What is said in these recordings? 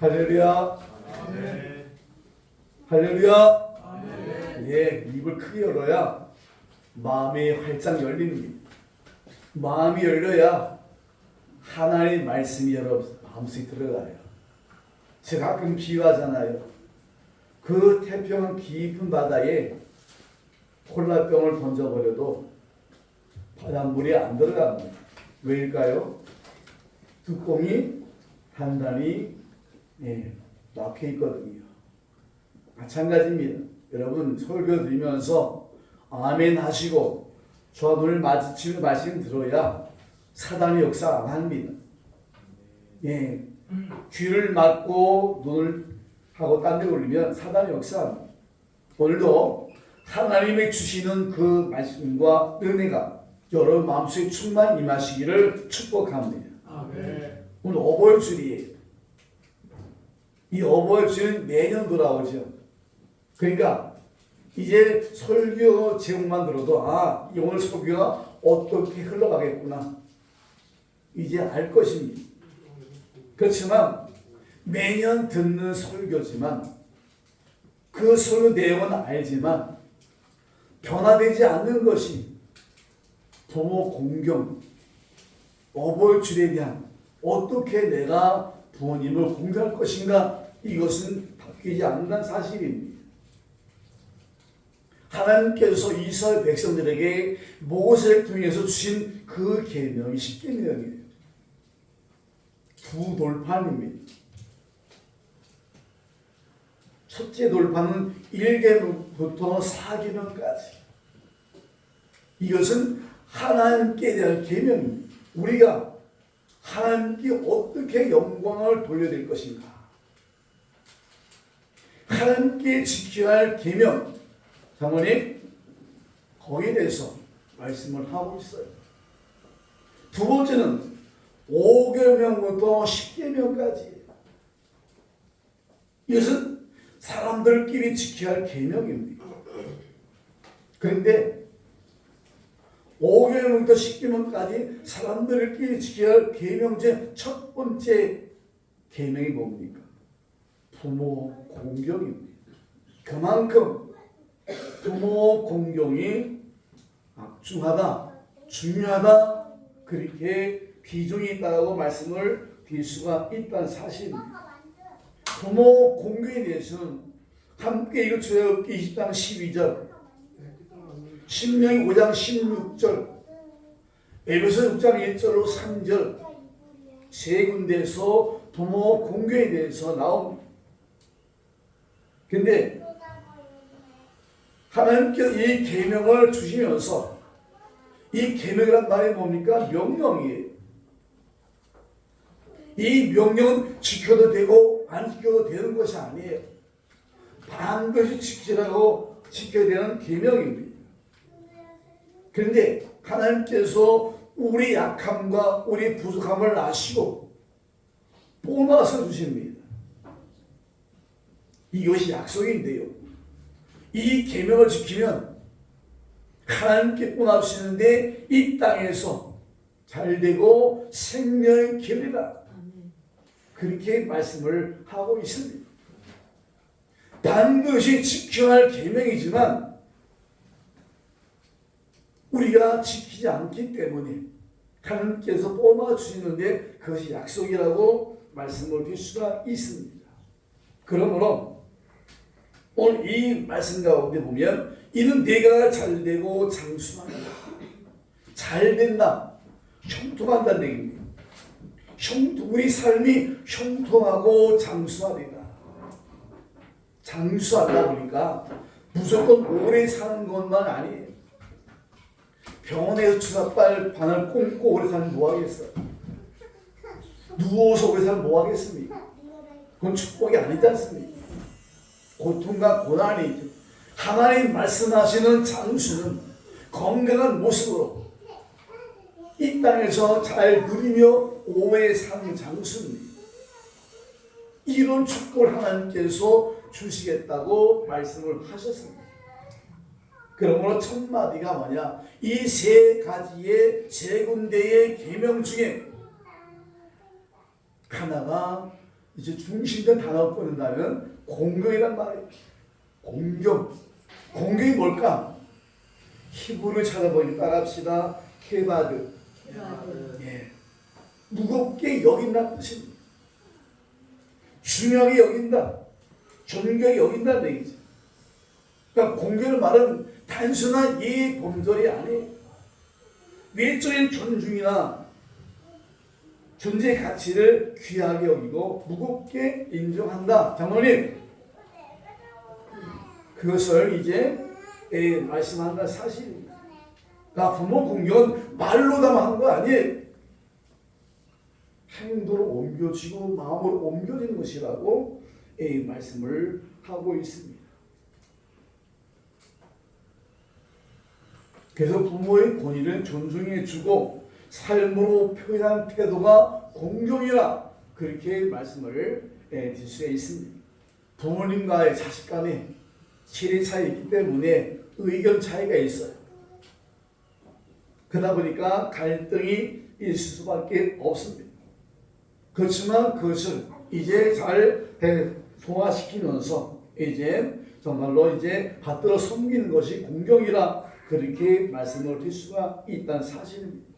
할렐루야. 아멘. 할렐루야. 아멘. 예, 입을 크게 열어야 마음이 활짝 열립니다. 마음이 열려야 하나님의 말씀이 여러분 마음속에 들어가요. 제가 가끔 비유하잖아요. 그 태평한 깊은 바다에 콜라병을 던져버려도 바닷물이 안 들어갑니다. 왜일까요? 뚜껑이 단단히 막혀 있거든요. 마찬가지입니다. 여러분 설교 들으면서 아멘 하시고 저와 눈을 마주치는 말씀 들어야 사단이 역사 안 합니다. 예, 귀를 막고 눈을 하고 딴 데 올리면 사단이 역사합니다. 오늘도 하나님이 주시는 그 말씀과 은혜가 여러분 마음속에 충만 임하시기를 축복합니다. 아멘. 오늘 어버이주일이에요. 이 어버이주일은 매년 돌아오죠. 그러니까 이제 설교 제목만 들어도 이 오늘 설교가 어떻게 흘러가겠구나 이제 알 것입니다. 그렇지만 매년 듣는 설교지만 그 설교 내용은 알지만 변화되지 않는 것이 부모 공경, 어버이주일에 대한 어떻게 내가 부모님을 공경할 것인가 이것은 바뀌지 않는다는 사실입니다. 하나님께서 이스라엘 백성들에게 모세를 통해서 주신 그 계명이 십계명이에요. 두 돌판입니다. 첫째 돌판은 1계명부터 4계명까지. 이것은 하나님께 대한 계명입니다. 우리가 하나님께 어떻게 영광을 돌려드릴 것인가. 하나님께 지켜야 할 계명. 장모님, 거기에 대해서 말씀을 하고 있어요. 두 번째는 5계명부터 10계명까지. 이것은 사람들끼리 지켜야 할 계명입니다. 그런데 5계명부터 10계명까지 사람들끼리 지켜야 할 계명 중 첫 번째 계명이 뭡니까? 부모 공경입니다. 그만큼 부모 공경이 막중하다, 중요하다, 그렇게 비중이 있다고 말씀을 드릴 수가 있다는 사실입니다. 부모 공경에 대해서는 함께 읽어 출애굽기 20장 12절, 신명기 5장 16절, 에베소 6장 1절로 3절 세 군데에서 부모 공경에 대해서 나옵니다. 근데 하나님께서 이 계명을 주시면서 이 계명이란 말이 뭡니까? 명령이에요. 이 명령은 지켜도 되고 안 지켜도 되는 것이 아니에요. 반드시 지키라고 지켜야 되는 계명입니다. 그런데 하나님께서 우리 약함과 우리 부족함을 아시고 뽑아서 주십니다. 이것이 약속인데요. 이 계명을 지키면 하나님께 뽑아주시는데 이 땅에서 잘되고 생명의 길이라 그렇게 말씀을 하고 있습니다. 반드시 지켜야 할 계명이지만 우리가 지키지 않기 때문에 하나님께서 뽑아주시는데 그것이 약속이라고 말씀을 드릴 수가 있습니다. 그러므로 오늘 이 말씀 가운데 보면 이는 내가 잘되고 장수한다. 잘된다. 형통한다는 얘기입니다. 우리 삶이 형통하고 장수하리라. 장수하다 보니까 무조건 오래 사는 것만 아니에요. 병원에서 주사빨 바늘 꽂고 오래 살면 뭐 하겠어요? 누워서 오래 살면 뭐 하겠습니까? 그건 축복이 아니지 않습니까? 고통과 고난이 하나님 말씀하시는 장수는 건강한 모습으로 이 땅에서 잘 누리며 오래 사는 장수입니다. 이런 축복을 하나님께서 주시겠다고 말씀을 하셨습니다. 그러므로 첫 마디가 뭐냐? 이 세 가지의 세 군데의 계명 중에 하나가 이제 중심된 단어를 꺼낸다면 공경이란 말이에요. 공경. 공경이 뭘까? 히브리를 찾아보니 따라합시다. 케바드. 예. 무겁게 여긴다는 뜻입니다. 중요하게 여긴다. 존경하게 여긴다는 얘기죠. 그러니까 공경의 말은 단순한 예의 범절이 아니에요. 외적인 존중이나 존재의 가치를 귀하게 여기고 무겁게 인정한다. 장모님, 그것을 이제 말씀한다 사실입니다. 그러니까 부모 공경은 말로만 하는 거 아니에요. 행동으로 옮겨지고 마음으로 옮겨지는 것이라고 말씀을 하고 있습니다. 그래서 부모의 권위를 존중해 주고 삶으로 표현한 태도가 공경이라 그렇게 말씀을 드릴 수 있습니다. 부모님과의 자식 간에 실의 차이 있기 때문에 의견 차이가 있어요. 그러다 보니까 갈등이 있을 수밖에 없습니다. 그렇지만 그것을 이제 잘 소화시키면서 이제 정말로 이제 받들어 섬기는 것이 공경이라 그렇게 말씀을 드릴 수가 있다는 사실입니다.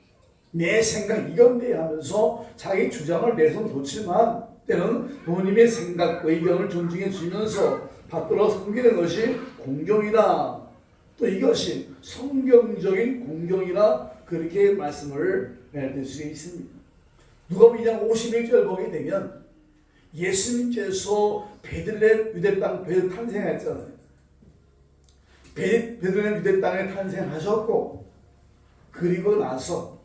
내 생각 이견대야 하면서 자기 주장을 내선 좋지만 때는 부모님의 생각, 의견을 존중해 주면서 받들어 섬기는 것이 공경이다. 또 이것이 성경적인 공경이라 그렇게 말씀을 드릴 수 있습니다. 누가복음 2장 51절 보게 되면 예수님께서 베들레헴 유대 땅 탄생했잖아요. 베들레헴 유대 땅에 탄생하셨고 그리고 나서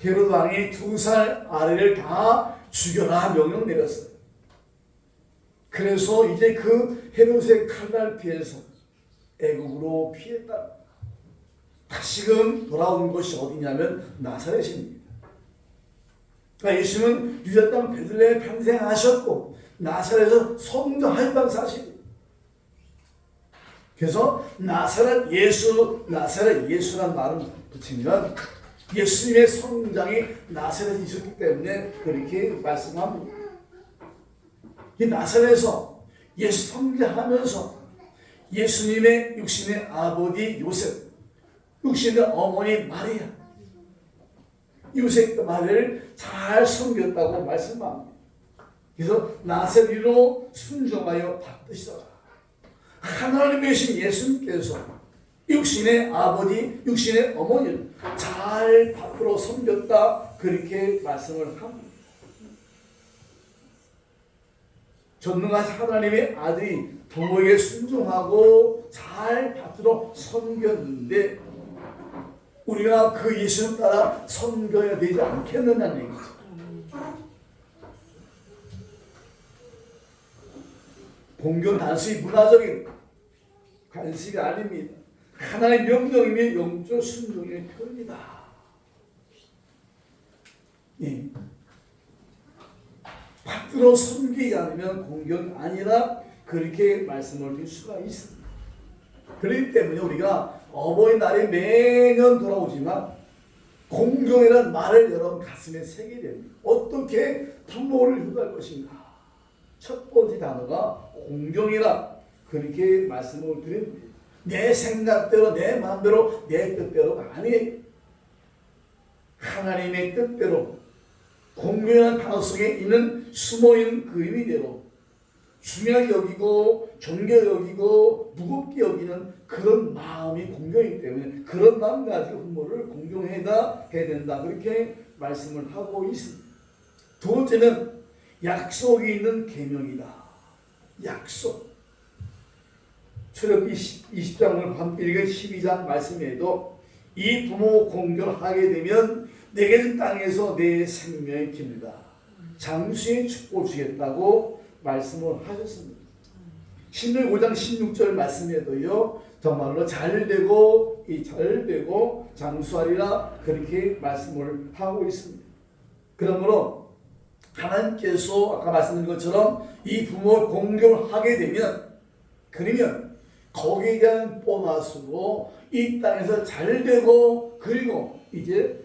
헤롯 왕이 2살 아래를 다 죽여라 명령 내렸어요. 그래서 이제 그 헤롯의 칼날 피해서 애국으로 피했다. 다시금 돌아온 것이 어디냐면 나사렛입니다. 그러니까 예수는 유대 땅 베들레헴에 탄생하셨고 나사렛에서 성장하였다는 사실입니다. 그래서 나사렛 예수란 말을 붙이면 예수님의 성장이 나사렛에 있었기 때문에 그렇게 말씀합니다. 이 나사렛에서 예수 성장하면서 예수님의 육신의 아버지 요셉, 육신의 어머니 마리아, 요셉 마리아를 잘 섬겼다고 말씀합니다. 그래서 나사렛으로 순종하여 받으시더라. 하나님의 신 예수님께서 육신의 아버지, 육신의 어머니를 잘 받들어 섬겼다 그렇게 말씀을 합니다. 전능하신 하나님의 아들이 부모에게 순종하고 잘 받들어 섬겼는데 우리가 그 예수님 따라 섬겨야 되지 않겠느냐는 얘기죠. 공경 단순히 문화적인 관습이 아닙니다. 하나님의 명령이며 영적 순종의 표현이다. 예. 받들어 섬기지 않으면 공경이 아니라 그렇게 말씀을 드릴 수가 있습니다. 그렇기 때문에 우리가 어버이날이 매년 돌아오지만 공경이라는 말을 여러분 가슴에 새기게 됩니다. 어떻게 부모를 효도할 것인가? 첫 번째 단어가 공경이라 그렇게 말씀을 드립니다. 내 생각대로 내 마음대로 내 뜻대로가 아니에요. 하나님의 뜻대로 공경이라는 단어 속에 있는 숨어있는 그 의미대로 중요하게 여기고 존경하게 여기고 무겁게 여기는 그런 마음이 공경이기 때문에 그런 마음 가지고 부모를 공경해야 된다 그렇게 말씀을 하고 있습니다. 두 번째는 약속이 있는 계명이다. 약속. 출애굽기 20장을 반필기 12장 말씀에도 이 부모 공경을 하게 되면 내게는 땅에서 내 생명이 깁니다. 장수의 축복 주겠다고 말씀을 하셨습니다. 신명기 5장 16절 말씀에도요 정말로 잘되고 장수하리라 그렇게 말씀을 하고 있습니다. 그러므로 하나님께서 아까 말씀드린 것처럼 이 부모를 공경을 하게 되면 그러면 거기에 대한 보너스로 이 땅에서 잘되고 그리고 이제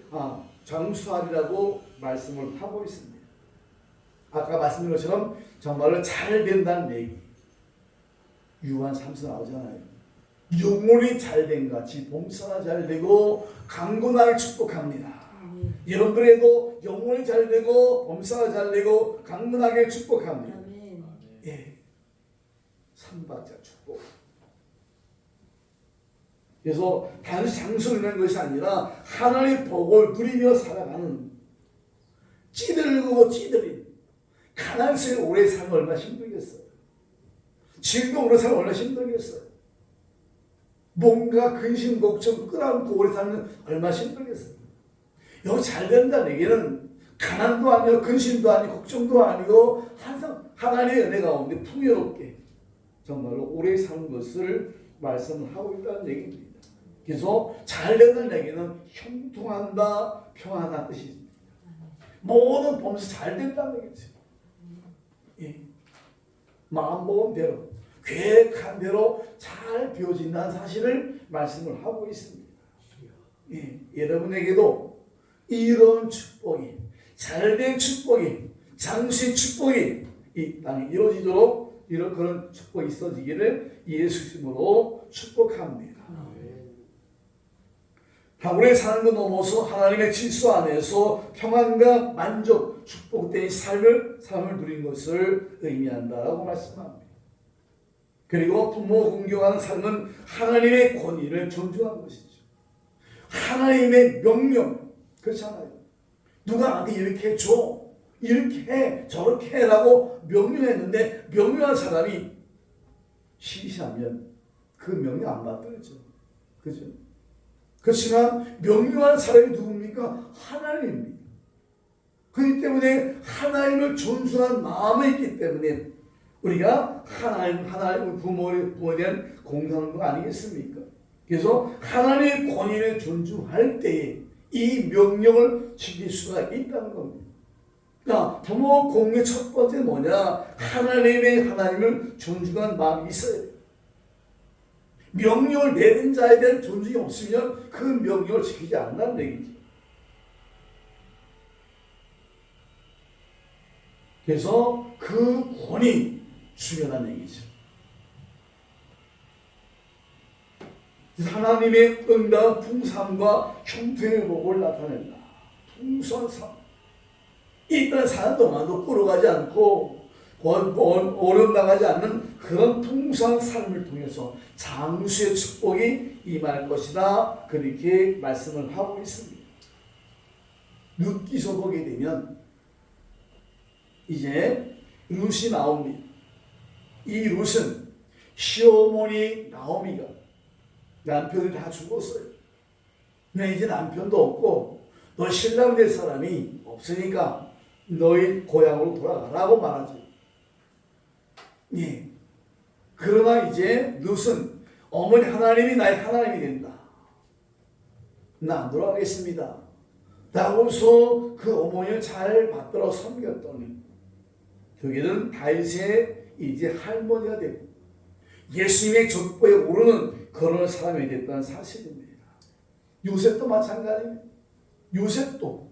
장수하리라고 말씀을 하고 있습니다. 아까 말씀드린 것처럼 정말로 잘 된다는 얘기. 유한 3서 나오잖아요. 영혼이 잘된 같이 봉사가 잘 되고 강건하게 축복합니다. 여러분들에도 영혼이 잘 되고 범사가 잘 되고 강건하게 축복합니다. 아멘. 예, 삼박자 축복. 그래서 단지 장수를 내는 것이 아니라 하나님의 복을 누리며 살아가는 찌들고 찌들인 가난스레 오래 살면 얼마나 힘들겠어요. 지금도 오래 살면 얼마나 힘들겠어요. 뭔가 근심 걱정 끌어안고 오래 살면 얼마나 힘들겠어요. 여기 잘 된다는 얘기는 가난도 아니고 근심도 아니고 걱정도 아니고 항상 하나님의 은혜 가운데 풍요롭게 정말로 오래 사는 것을 말씀을 하고 있다는 얘기입니다. 그래서 잘 된다는 얘기는 형통한다, 평안한 뜻이 있습니다. 모든 범사 잘 된다는 얘기죠. 예. 마음먹은 대로 계획한 대로 잘 되어진다는 사실을 말씀을 하고 있습니다. 예. 여러분에게도 이런 축복이, 잘된 축복이, 장수의 축복이 이 땅에 이루어지도록 이런 그런 축복이 있어지기를 예수 이름으로 축복합니다. 오래 사는 것 넘어서 하나님의 질서 안에서 평안과 만족, 축복된 삶을 누린 것을 의미한다라고 말씀합니다. 그리고 부모 공경하는 삶은 하나님의 권위를 존중하는 것이죠. 하나님의 명령, 그렇잖아요. 누가 나한테 이렇게 해줘, 이렇게 해, 저렇게 해라고 명령했는데 명령한 사람이 시시하면 그 명령 안 받들죠. 그죠? 그렇지만 명령한 사람이 누굽니까? 하나님입니다. 그렇기 때문에 하나님을 존중하는 마음이 있기 때문에 우리가 하나님 부모에 대한 공경하는 거 아니겠습니까? 그래서 하나님의 권위를 존중할 때에 이 명령을 지킬 수가 있다는 겁니다. 그러니까 부모 공의 첫 번째 뭐냐? 하나님을 존중하는 마음이 있어야 돼요. 명령을 내린 자에 대한 존중이 없으면 그 명령을 지키지 않는다는 얘기죠. 그래서 그 권위 중요한 얘기죠. 하나님의 응답 풍성함과 형통의 복을 나타낸다. 풍성한 삶. 이 땅에 사는 동안도 끌어가지 않고 어려움 나가지 않는 그런 풍성한 삶을 통해서 장수의 축복이 임할 것이다. 그렇게 말씀을 하고 있습니다. 룻기서 보게 되면 이제 룻이 나옵니다. 이 룻은 시어머니 나오미가 남편이 다 죽었어요. 그냥 이제 남편도 없고 너 신랑 될 사람이 없으니까 너희 고향으로 돌아가라고 말하죠. 예. 그러나 이제 룻은 어머니 하나님이 나의 하나님이 된다. 나 안 돌아가겠습니다. 라고서 그 어머니를 잘 받들어 섬겼더니 결국에는 다윗의 이제 할머니가 되고 예수님의 족보에 오르는 그런 사람이 됐다는 사실입니다. 요셉도 마찬가지입니다. 요셉도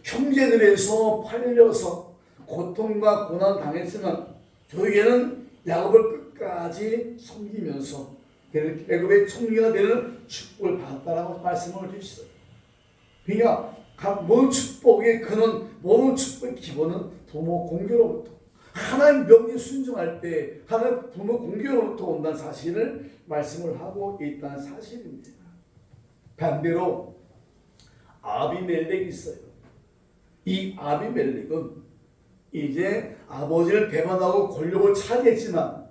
형제들에서 팔려서 고통과 고난 당했지만 결국에는 야곱을 끝까지 섬기면서 애굽의 총리가 되는 축복을 받았다라고 말씀을 해주셨어요. 그러니까 모든 축복의 근원, 모든 축복의 기본은 부모 공교로부터 하나님 명령에 순종할 때 하나님 부모 공교로부터 온다는 사실을 말씀을 하고 있다는 사실입니다. 반대로 아비멜렉이 있어요. 이 아비멜렉은 이제 아버지를 배반하고 권력을 차지했지만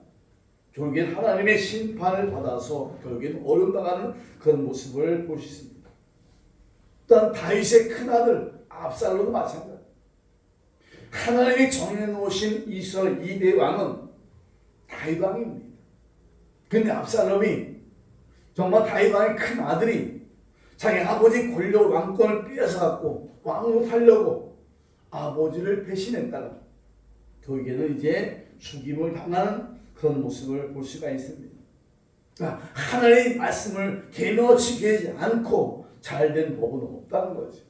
결국엔 하나님의 심판을 받아서 결국엔 어려움당하는 그런 모습을 볼 수 있습니다. 또한 다윗의 큰아들 압살롬도 마찬가지입니다. 하나님이 정해놓으신 이스라엘 2대 왕은 다윗 왕입니다. 그런데 압살롬이 정말 다윗 왕의 큰 아들이 자기 아버지 권력 왕권을 빼앗아갖고 왕으로 살려고 아버지를 배신했다가 결국에는 이제 죽임을 당하는 그런 모습을 볼 수가 있습니다. 그러니까 하나님의 말씀을 계명을 지키지 않고 잘된 법은 없다는 거죠.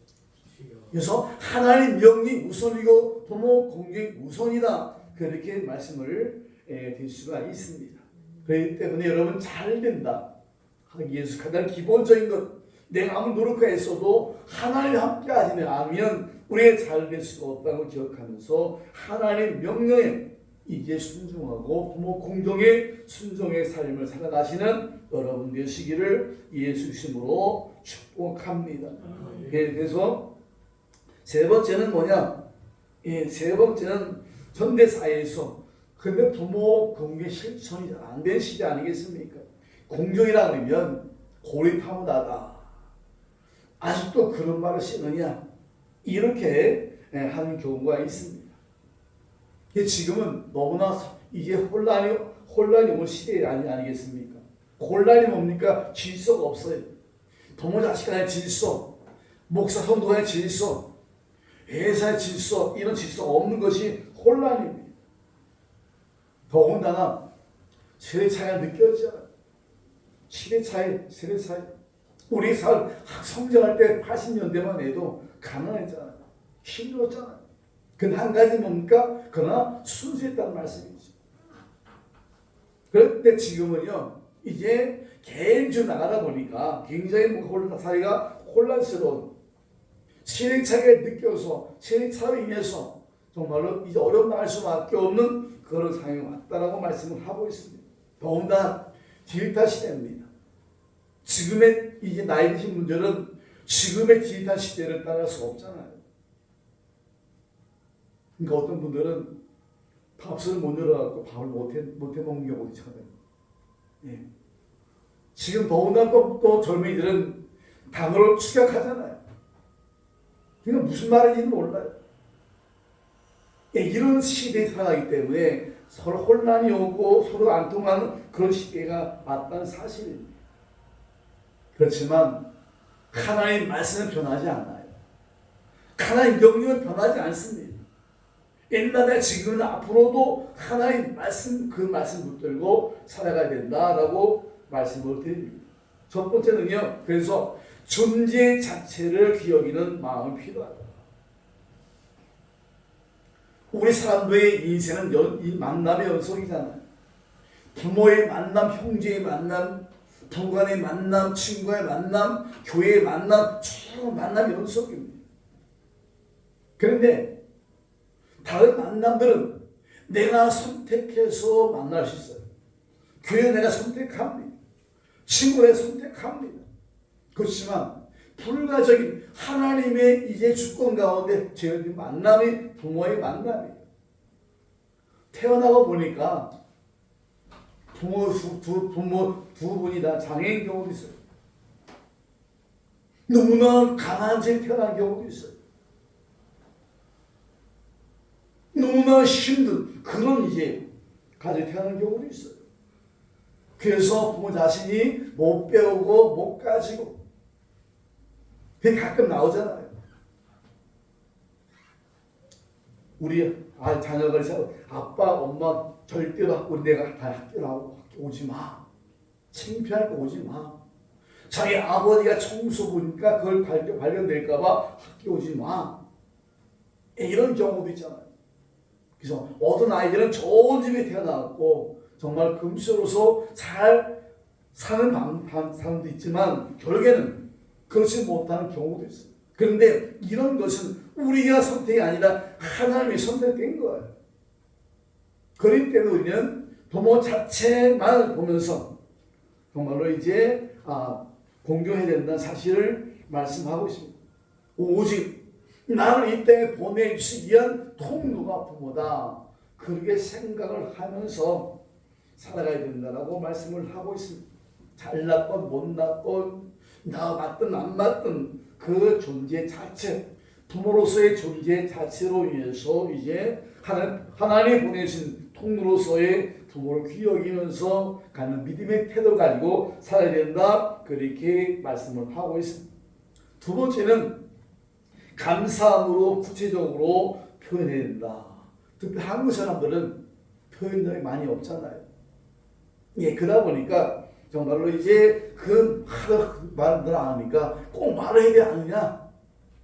그래서 하나님 명령이 우선이고 부모 공경이 우선이다. 그렇게 말씀을 드릴 수가 있습니다. 그렇기 때문에 여러분 잘 된다 하기 위해서 가장 기본적인 것, 내가 아무리 노력했어도 하나님 함께 하지 않으면 우리가 잘 될 수가 없다고 기억하면서 하나님 명령에 이제 순종하고 부모 공경에 순종의 삶을 살아가시는 여러분 되시기를 예수 이름으로 축복합니다. 그래서 세 번째는 뭐냐? 세 번째는 현대사회에서 근데 부모 공경 실천이 안 된 시대 아니겠습니까? 공경이라 그러면 고리타분하다. 아직도 그런 말을 쓰느냐? 이렇게 하는 경우가 있습니다. 지금은 너무나 이제 혼란이 온 시대 아니겠습니까? 혼란이 뭡니까? 질서가 없어요. 부모 자식 간의 질서, 목사 성도 간의 질서, 회사의 질서, 이런 질서가 없는 것이 혼란입니다. 더군다나 세대 차이가 느껴지잖아요. 세대 차이. 우리 성장할 때 80년대만 해도 가난했잖아요. 힘들었잖아요. 그 한 가지 뭡니까? 그러나 순수했다는 말씀이죠. 그런데 지금은요, 이제 개인주의 나가다 보니까 굉장히 사회가 혼란스러운 시행착오에 느껴서 시행착오로 인해서 정말로 이제 어려움 나갈 수밖에 없는 그런 상황이 왔다라고 말씀을 하고 있습니다. 더군다나 디지털 시대입니다. 지금의 이제 나이 드신 분들은 지금의 디지털 시대를 따라갈 수가 없잖아요. 그러니까 어떤 분들은 밥솥을 못 열어갖고 밥을 못해 먹는 경우도 있잖아요. 예. 지금 더군다나 또 젊은이들은 단어를 축약하잖아요. 그러니까 무슨 말인지는 몰라요. 예, 이런 시대에 살아가기 때문에 서로 혼란이 오고 서로 안 통하는 그런 시대가 맞다는 사실입니다. 그렇지만 하나님 말씀은 변하지 않아요. 하나님 명령은 변하지 않습니다. 옛날에 지금은 앞으로도 하나님 말씀 그 말씀 붙들고 살아가야 된다라고 말씀을 드립니다. 첫 번째는요. 그래서 존재 자체를 기억하는 마음이 필요하다. 우리 사람들의 인생은 만남의 연속이잖아요. 부모의 만남, 형제의 만남, 부관의 만남, 친구의 만남, 교회의 만남, 쭉 만남의 연속입니다. 그런데 다른 만남들은 내가 선택해서 만날 수 있어요. 교회 내가 선택합니다. 친구 내가 선택합니다. 그렇지만 불가적인 하나님의 이제 주권 가운데 제 만남이 부모의 만남이에요. 태어나고 보니까 부모 두 분이 다 장애인 경우도 있어요. 너무나 강한 제 태어난 경우도 있어요. 너무나 힘든 그런 이제 가정에 태어난 경우도 있어요. 그래서 부모 자신이 못 배우고 못 가지고 그게 가끔 나오잖아요. 우리 자녀가 있어 아빠 엄마 절대로 우리 내가 다 학교 나오고 학교 오지 마. 창피할 거 오지 마. 자기 아버지가 청소 보니까 그걸 발견될까 봐 학교 오지 마. 이런 경우도 있잖아요. 그래서 어떤 아이들은 좋은 집에 태어나고 정말 금수로서 잘 사는 사람도 있지만 결국에는 그렇지 못하는 경우도 있어요. 그런데 이런 것은 우리가 선택이 아니라 하나님이 선택된 거예요. 그렇기 때문에 우리는 부모 자체만 보면서 정말로 이제 공경해야 된다는 사실을 말씀하고 있습니다. 오직 나를 이 땅에 보내주시기 위한 통로가 부모다. 그렇게 생각을 하면서 살아가야 된다라고 말씀을 하고 있습니다. 잘났건 못났건 나 맞든 안 맞든 그 존재 자체, 부모로서의 존재 자체로 인해서 이제 하나님 보내신 통로로서의 부모를 귀여기면서 가는 믿음의 태도를 가지고 살아야 된다. 그렇게 말씀을 하고 있습니다. 두 번째는 감사함으로 구체적으로 표현해야 된다. 특히 한국 사람들은 표현력이 많이 없잖아요. 예, 그러다 보니까 정말로 이제 그 말을 안 하니까 꼭 말을 해야 되지 않느냐?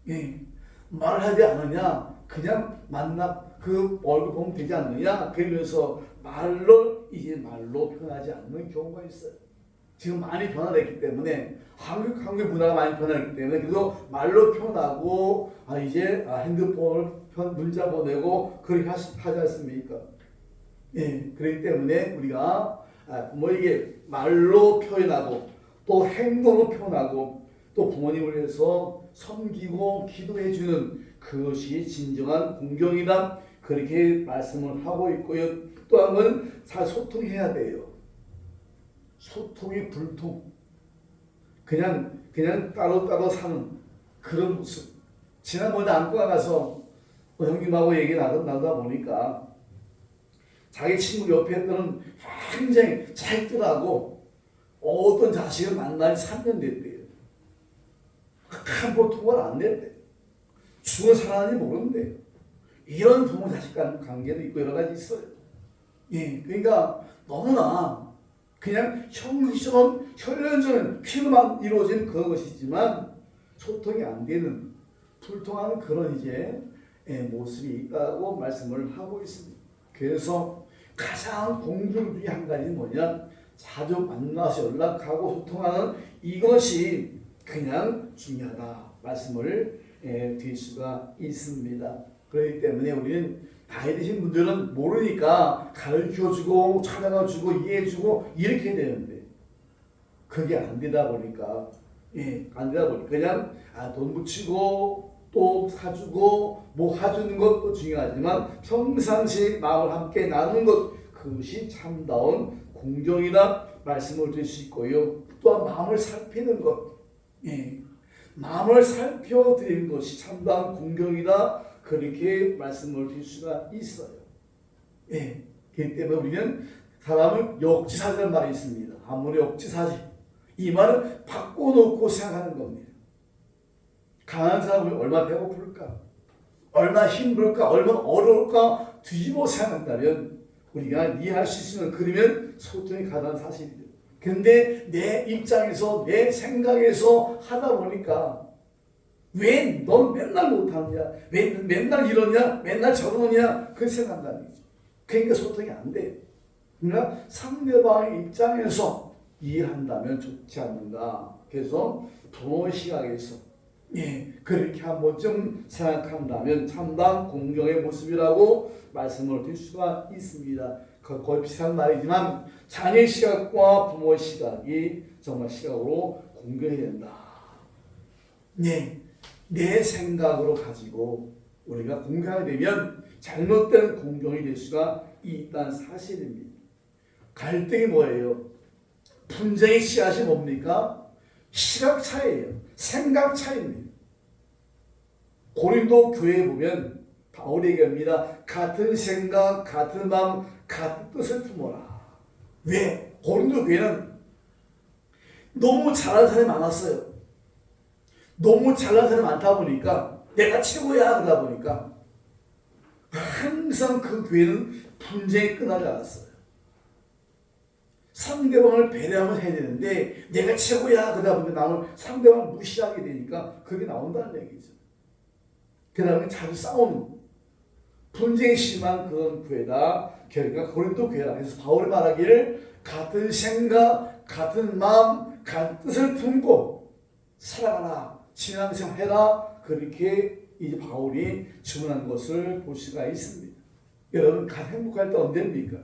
예, 말을 해야 되지 않느냐? 그냥 그 얼굴 보면 되지 않느냐? 그러면서 말로 표현하지 않는 경우가 있어요. 지금 많이 변화됐기 때문에 한국 문화가 많이 변화했기 때문에 그래도 말로 표현하고 이제 핸드폰을 문자 보내고 그렇게 하지 않습니까? 예, 그렇기 때문에 우리가 부모에게 말로 표현하고 또 행동으로 표현하고 또 부모님을 위해서 섬기고 기도해주는 그것이 진정한 공경이다. 그렇게 말씀을 하고 있고요. 또 한 번은 잘 소통해야 돼요. 소통이 불통. 그냥 따로 사는 그런 모습. 지난번에 안과 가서 형님하고 얘기 나누다 보니까 자기 친구 옆에 있던 굉장히 잘더라고 어떤 자식을 만난 지 3년 됐대요. 한 번 통화를 안 냈대요. 죽어 살아나는지 모르는데요. 이런 부모 자식 간 관계도 있고 여러 가지 있어요. 예, 그러니까 너무나 그냥 형식처럼 혈연적인 피로만 이루어진 그것이지만 소통이 안 되는 불통하는 그런 모습이 있다고 말씀을 하고 있습니다. 그래서 가장 공경 중에 한 가지는 뭐냐? 자주 만나서 연락하고 소통하는 이것이 그냥 중요하다 말씀을 드릴 수가 있습니다. 그렇기 때문에 우리는 나이 드신 분들은 모르니까 가르쳐주고 찾아가주고 이해해주고 이렇게 되는데 그게 안 되다 보니까 그냥 돈 붙이고 또 사주고 뭐 사주는 것도 중요하지만 평상시 마음을 함께 나누는 것 그것이 참다운 공경이다 말씀을 드릴 수 있고요. 또한 마음을 살피는 것 마음을 살펴드리는 것이 참다운 공경이다 그렇게 말씀을 드릴 수가 있어요. 그렇기 때문에 우리는 사람을 역지사지라는 말이 있습니다. 아무리 역지사지 이 말은 바꿔놓고 생각하는 겁니다. 강한 사람이 얼마나 배고플까 얼마나 힘들까 얼마나 어려울까 뒤집어 생각한다면 우리가 이해할 수 있으면 그러면 소통이 가능한 사실이죠. 근데 내 입장에서 내 생각에서 하다 보니까 왜 넌 맨날 못하느냐 왜 맨날 이러냐 맨날 저러냐 그렇게 생각한다는 거죠. 그러니까 소통이 안 돼요. 그러니까 상대방의 입장에서 이해한다면 좋지 않는가. 그래서 부모의 시각에서 그렇게 한번 좀 생각한다면 참담 공경의 모습이라고 말씀을 드릴 수가 있습니다. 거의 비슷한 말이지만 자녀의 시각과 부모의 시각이 정말 시각으로 공경이 된다. 내 생각으로 가지고 우리가 공경하게 되면 잘못된 공경이 될 수가 있다는 사실입니다. 갈등이 뭐예요? 분쟁의 씨앗이 뭡니까? 시각 차이예요. 생각 차이입니다. 고린도 교회에 보면 바울이 얘기합니다. 같은 생각, 같은 마음, 같은 뜻을 품어라. 왜? 고린도 교회는 너무 잘하는 사람이 많았어요. 너무 잘난 사람이 많다 보니까 내가 최고야 그러다 보니까 항상 그 교회는 분쟁이 끝나지 않았어요. 상대방을 배려하면서 해야 되는데 내가 최고야 그러다 보니까 나는 상대방을 무시하게 되니까 그게 나온다는 얘기죠. 그 다음에 자주 싸우는 분쟁이 심한 그런 교회다. 그러니까 고린도 교회다. 그래서 바울이 말하기를 같은 생각, 같은 마음, 같은 뜻을 품고 살아가라. 신앙생활 해라. 그렇게 이제 바울이 주문한 것을 볼 수가 있습니다. 여러분 가장 행복할 때 언제입니까?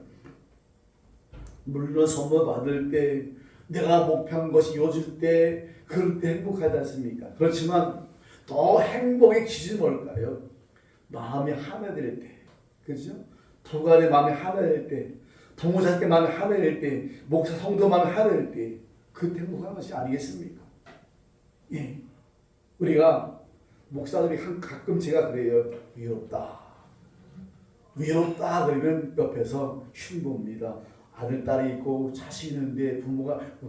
물론 선물 받을 때 내가 목표한 것이 이루어질 때 그럴 때 행복하지 않습니까? 그렇지만 더 행복의 기준이 뭘까요? 마음이 하나 될 때, 그죠? 부관의 마음이 하나 될 때, 부모 자식의 마음이 하나 될 때, 목사 성도 마음이 하나 될 때, 그때 행복한 것이 아니겠습니까? 우리가 목사들이 가끔 제가 그래요. 위롭다 그러면 옆에서 흉보입니다. 아들, 딸이 있고 자식이 있는데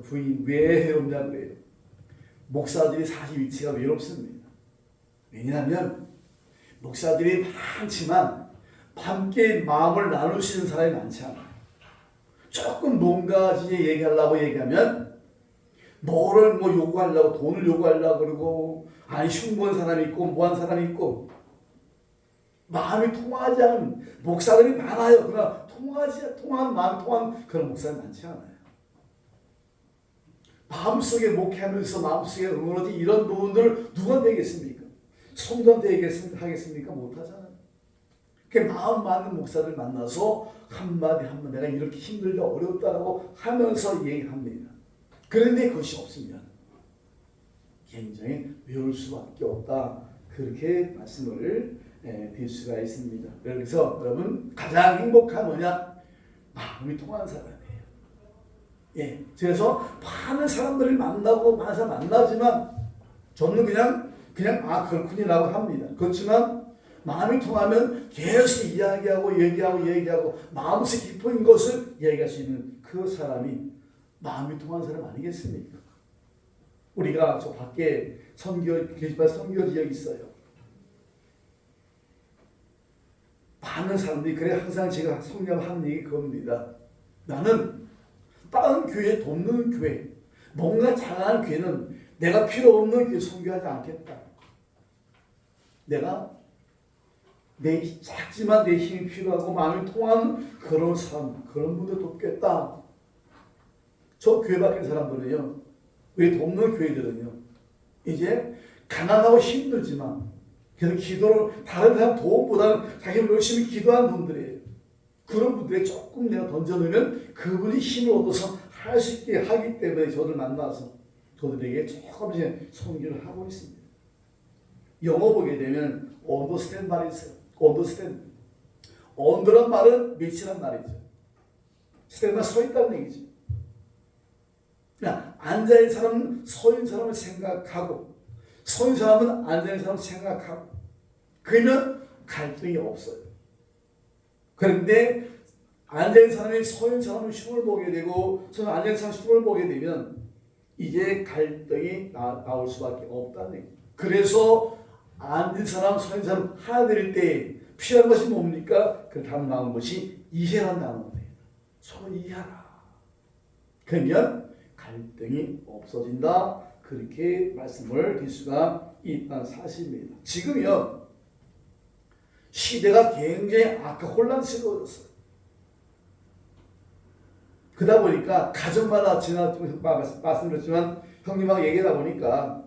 부인 왜 외롭냐 그래요. 목사들이 사실 위치가 외롭습니다. 왜냐하면 목사들이 많지만 함께 마음을 나눌 수 있는 사람이 많지 않아요. 조금 뭔가 얘기하려고 얘기하면 뭐를 요구하려고 돈을 요구하려고 그러고 아니 흉보는 사람이 있고 뭐한 사람이 있고 마음이 통하지 않은 목사들이 많아요. 그러나 통한 마음이 통한 그런 목사는 많지 않아요. 마음속에 목회하면서 마음속에 응원하지 이런 부분들을 누가 되겠습니까? 성도한테 하겠습니까? 못하잖아요. 그 마음 많은 목사를 만나서 한마디 내가 이렇게 힘들다 어렵다라고 하면서 얘기합니다. 그런데 그것이 없으면 굉장히 외울 수밖에 없다. 그렇게 말씀을 드릴 수가 있습니다. 그래서 여러분 가장 행복한 뭐냐? 마음이 통하는 사람이에요. 예, 그래서 많은 사람들을 만나고 많은 사람 만나지만 저는 그냥 그렇군요라고 합니다. 그렇지만 마음이 통하면 계속 얘기하고 마음속 깊은 것을 얘기할 수 있는 그 사람이 마음이 통한 사람 아니겠습니까? 우리가 저 밖에 게시판 선교 지역이 있어요. 많은 사람들이 그래 항상 제가 성경하는 얘기 그겁니다. 나는 다른 교회 돕는 교회, 뭔가 잘하는 교회는 내가 필요 없는 교회 선교하지 않겠다. 내가 작지만 내 힘이 필요하고 마음이 통하는 그런 사람, 그런 분들 돕겠다. 저 교회 밖에 사람들은요, 우리 돕는 교회들은요, 이제 가난하고 힘들지만 그래서 기도를 다른 사람 도움보다는 자기를 열심히 기도하는 분들이에요. 그런 분들에 조금 내가 던져놓으면 그분이 힘을 얻어서 할 수 있게 하기 때문에 저를 만나서 저들에게 조금씩 선교를 하고 있습니다. 영어 보게 되면 understand 말이 있어요. understand. under란 말은 밑이란 말이죠. stand만 서 있다는 얘기죠. 그냥 앉아있는 사람은 서있는 사람을 생각하고 서있는 사람은 앉아있는 사람을 생각하고 그러면 갈등이 없어요. 그런데 앉아있는 사람이 서있는 사람을 흉을 보게 되고 저는 앉아있는 사람 흉을 보게 되면 이제 갈등이 나올 수밖에 없다는 얘기죠. 그래서 앉은 사람, 서있는 사람 하나 될 때 필요한 것이 뭡니까? 그 다음 나온 것이 이해란 단어입니다. 서로 이해하라. 그러면 갈등이 없어진다. 그렇게 말씀을 드릴 수가 있다는 사실입니다. 지금요 시대가 굉장히 혼란스러워졌어요. 그러다 보니까 가정마다 지난 말씀드렸지만 형님하고 얘기하다 보니까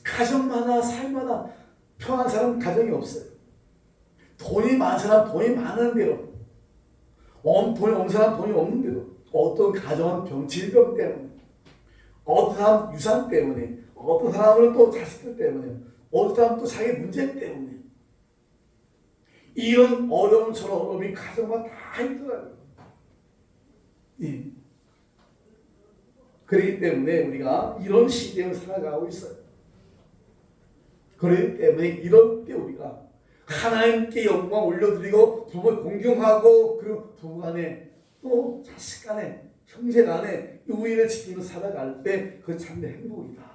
가정마다 삶마다 편한 사람 가정이 없어요. 돈이 많은 사람 돈이 많은 대로, 돈이 없는 사람 돈이 없는 대로, 어떤 가정은 질병 때문에, 어떤 사람은 유산 때문에, 어떤 사람은 또 자식들 때문에, 어떤 사람은 또 자기 문제 때문에 이런 어려움이 가정마다 다 있더라고요. 예. 그렇기 때문에 우리가 이런 시대를 살아가고 있어요. 그렇기 때문에 이런 때 우리가 하나님께 영광 올려드리고 부부 공경하고 그리고 부부 간에 또 자식 간에 형제 간에 우애를 지키며 살아갈 때 그 참 행복이다.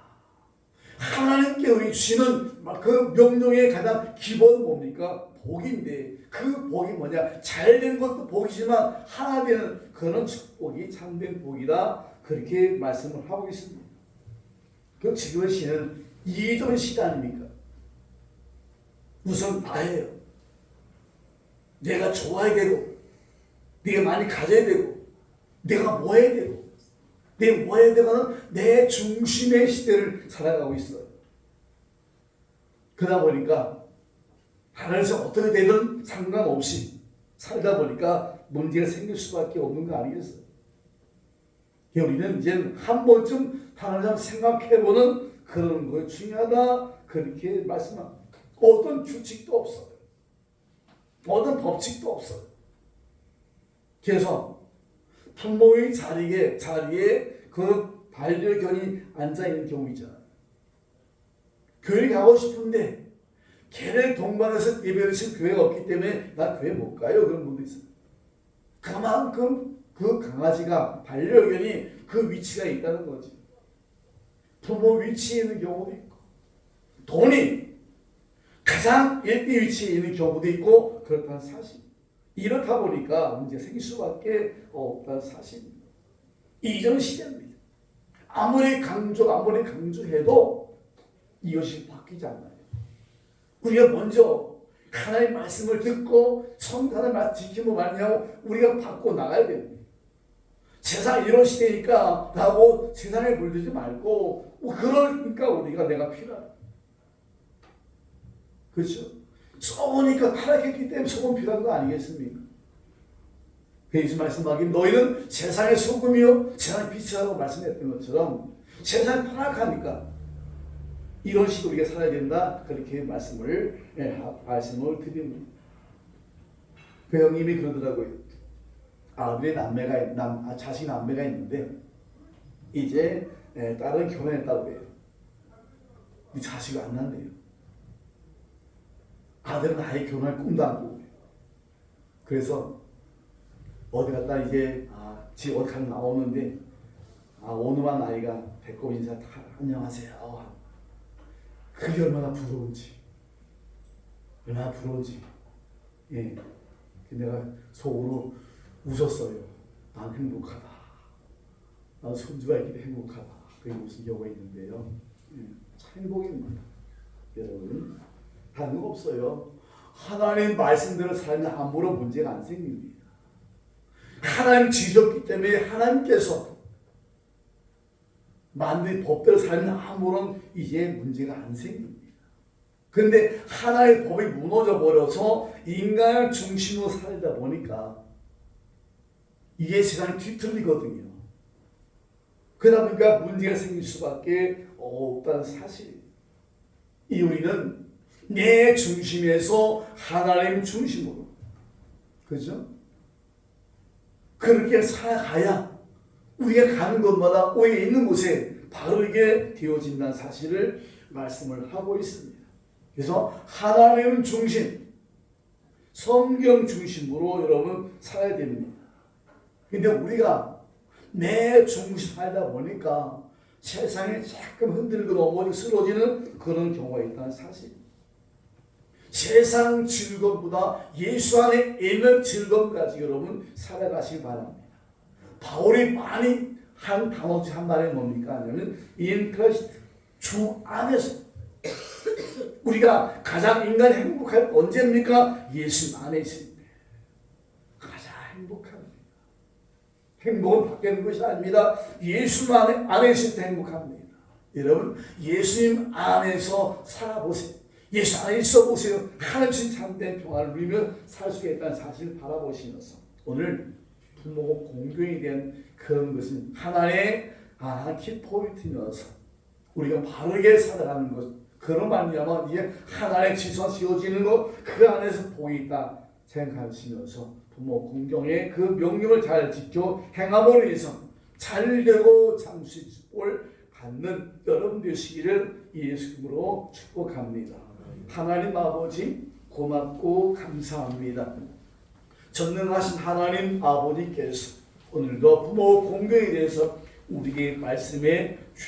하나님께 우리 주시는 그 명령의 가장 기본은 뭡니까? 복인데 그 복이 뭐냐? 잘된 것도 복이지만 하나 되는 그런 축복이 참된 복이다. 그렇게 말씀을 하고 있습니다. 그럼 지금의 시는 이전 시대 아닙니까? 우선 나예요. 내가 좋아야 되고 내가 많이 가져야 되고 내가 뭐 해야 되고 내가 뭐 해야 되고는 내 중심의 시대를 살아가고 있어요. 그러다 보니까 하늘에서 어떻게 되든 상관없이 살다 보니까 문제가 생길 수밖에 없는 거 아니겠어요? 우리는 이제 한 번쯤 하나님 생각해보는 그런 거 중요하다. 그렇게 말씀합니다. 어떤 규칙도 없어요. 어떤 법칙도 없어요. 그래서 부모의 자리에 그 반려견이 앉아있는 경우 있잖아요. 교회 가고 싶은데 걔를 동반해서 예배를 칠 교회가 없기 때문에 나 교회 못 가요. 그런 분도 있어요. 그만큼 그 강아지가 반려견이 그 위치가 있다는 거지. 부모 위치에 있는 경우도 있고 돈이 가장 1대 위치에 있는 경우도 있고 그렇다는 사실. 이렇다 보니까 문제가 생길 수밖에 없다는 사실입니다. 이전 시대입니다. 아무리 강조해도 이것이 바뀌지 않아요. 우리가 먼저 하나님의 말씀을 듣고 성탄을 지키고 말냐고 우리가 받고 나가야 됩니다. 세상 이런 시대니까 라고 세상에 물들지 말고 그러니까 우리가 내가 필요하다. 그렇죠? 썩으니까 타락했기 때문에 소금 필요한 거 아니겠습니까? 예수 말씀하기를 너희는 세상의 소금이요 세상의 빛이라고 말씀했던 것처럼 세상이 타락하니까 이런 식으로 우리가 살아야 된다. 그렇게 말씀을 드립니다. 그 형님이 그러더라고요. 자식 남매가 있는데 이제 딸은 결혼했다고 해요. 자식이 안 난대요. 아들은 아예 결혼할 꿈도 안 꾸고. 그래서 어디 갔다 이제 집 어디 가서 나오는데 오늘만 아이가 배꼽 인사 다 안녕하세요. 그게 얼마나 부러운지. 예. 내가 속으로 웃었어요. 난 행복하다. 난 손주가 있기 때문에 행복하다. 그게 무슨 경우가 있는데요. 예. 참 행복입니다. 여러분 다른 거 없어요. 하나님 말씀대로 살면 아무런 문제가 안 생깁니다. 하나님 지셨기 때문에 하나님께서 만든 법대로 살면 아무런 이제 문제가 안 생깁니다. 그런데 하나의 법이 무너져 버려서 인간을 중심으로 살다 보니까 이게 세상이 뒤틀리거든요. 그러다 보니까 문제가 생길 수밖에 없다는 사실이에요. 이 우리는 내 중심에서 하나님 중심으로, 그죠? 그렇게 살아가야 우리가 가는 곳마다 우리가 있는 곳에 바르게 되어진다는 사실을 말씀을 하고 있습니다. 그래서 하나님 중심, 성경 중심으로 여러분 살아야 됩니다. 근데 우리가 내 중심 살다 보니까 세상에 자꾸 흔들고 넘어지고 쓰러지는 그런 경우가 있다는 사실입니다. 세상 즐거움보다 예수 안에 있는 즐거움까지 여러분 살아가시기 바랍니다. 바울이 많이 한 단어 중 한 말이 뭡니까? 하냐면 in Christ, 주 안에서 우리가 가장 인간이 행복할 때 언제입니까? 예수 안에 있을 때 가장 행복합니다. 행복은 밖에 있는 것이 아닙니다. 예수 안에 있을 때 행복합니다. 여러분 예수님 안에서 살아보세요. 예수 안에 있어 보세요. 하나님 참된 평화를 누리며 살 수 있다는 사실을 바라보시면서 오늘 부모 공경에 대한 그런 것은 하나의 키포인트면서 우리가 바르게 살아가는 것, 그런 말미암아 이게 하나의 지수가 지어지는 것, 그 안에서 복이 있다 생각하시면서 부모 공경의 그 명령을 잘 지켜 행함으로 인해서 잘되고 장수를 갖는 여러분 되시기를 예수 이름으로 축복합니다. 하나님 아버지 고맙고 감사합니다. 전능하신 하나님 아버지께서 오늘도 부모 공경에 대해서 우리에게 말씀해 주시옵소서.